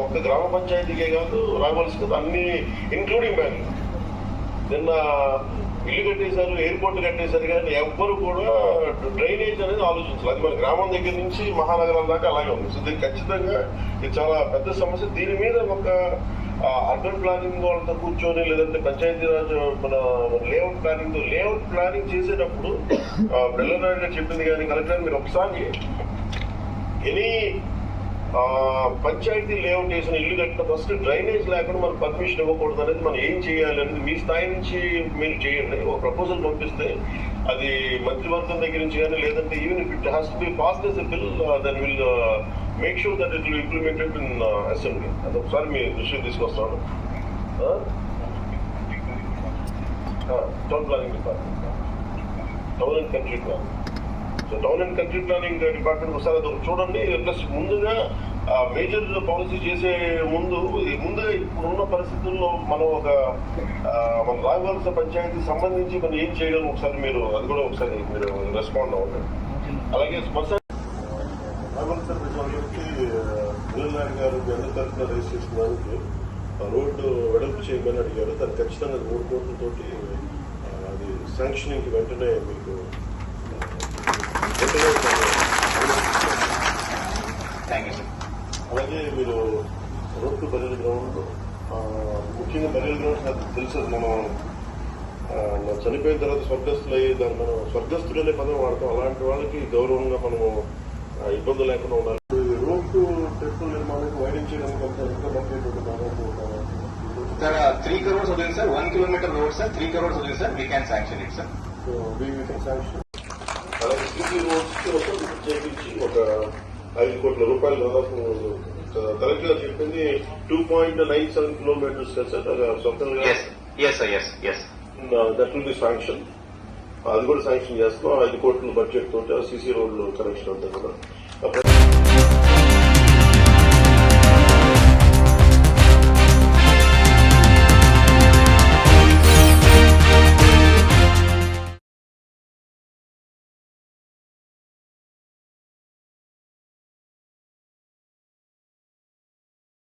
ఒక్క గ్రామ పంచాయతీకే కాదు రావాల్సి కదా, అన్ని ఇంక్లూడింగ్ బ్యాంక్. నిన్న ఇల్లు కట్టేశారు, ఎయిర్పోర్ట్ కట్టేశారు, కానీ ఎవ్వరు కూడా డ్రైనేజ్ అనేది ఆలోచించాలి. అది మన గ్రామం దగ్గర నుంచి మహానగరాల దాకా అలాగే ఉంది. సో దీనికి ఖచ్చితంగా ఇది చాలా పెద్ద సమస్య. దీని మీద ఒక అర్బన్ ప్లానింగ్ వాళ్ళతో కూర్చొని, లేదంటే పంచాయతీరాజ్ మన లేఅవుట్ ప్లానింగ్ చేసేటప్పుడు బెల్లనాయుడు గారు చెప్పింది కానీ కలెక్టర్ మీరు ఒకసారి ఎనీ పంచాయతీ లేఅవుట్ వేసిన ఇల్లు కట్టిన ఫస్ట్ డ్రైనేజ్ లేకుండా మనం పర్మిషన్ ఇవ్వకూడదు అనేది మనం ఏం చేయాలి అనేది మీ స్థాయి నుంచి మీరు చేయండి. ఒక ప్రపోజల్ పంపిస్తే అది మంత్రివర్గం దగ్గర నుంచి కానీ, లేదంటే even if it has to be passed as a bill then will make sure that it will implemented in assembly. అది ఒకసారి మీ దృష్టికి తీసుకొస్తాను. Town planning department, town and country planning. So town and country planning department ఒకసారి అది చూడండి. Plus ముందుగా major policy చేసే ముందుగా ఇప్పుడున్న పరిస్థితుల్లో మనం మన రాయవలస పంచాయతీ సంబంధించి మనం ఏం చేయగలం ఒకసారి మీరు అది కూడా ఒకసారి మీరు రెస్పాండ్ అవ్వండి. అలాగే రాయవలస ప్రజలకి పిల్లనాయుడు గారు అందరి తరఫున రైజ్ చేసుకోవడానికి రోడ్డు వెడల్పు చేయమని అడిగారు. దాన్ని ఖచ్చితంగా 3 కోట్లతోటి అది శాంక్షనింగ్ వెంటనే మీకు అలాగే మీరు రోడ్ టు బరియల్ గ్రౌండ్, ముఖ్యంగా బరియల్ గ్రౌండ్ తెలుసు, మనం చనిపోయిన తర్వాత స్వర్గస్థులు అయ్యి దాన్ని మనం స్వర్గస్థులు అనే పదం వాడతాం. అలాంటి వాళ్ళకి గౌరవంగా మనము ఇబ్బందులు లేకుండా ఉండాలి. రోడ్ టు టెంపుల్ నిర్మాణానికి వైడింగ్ చేయడానికి ఎంత బడ్జెట్ సార్ 3 crores అవుతుంది sir. 1 kilometer road sir 3 crores అవుతుంది sir. We can sanction it sir. So we can sanction. అలాగే సిటీ రోడ్స్ చేయించి ఒక 5 కోట్ల రూపాయలు దాదాపు కలెక్టర్ గారు చెప్పింది 2.97 kilometers సొంతంగా దట్ విల్ బి శాంక్షన్. అది కూడా శాంక్షన్ చేస్తాం. 5 కోట్ల బడ్జెట్ తోటి సీసీ రోడ్లు కనెక్షన్ ఉంటుంది కదా.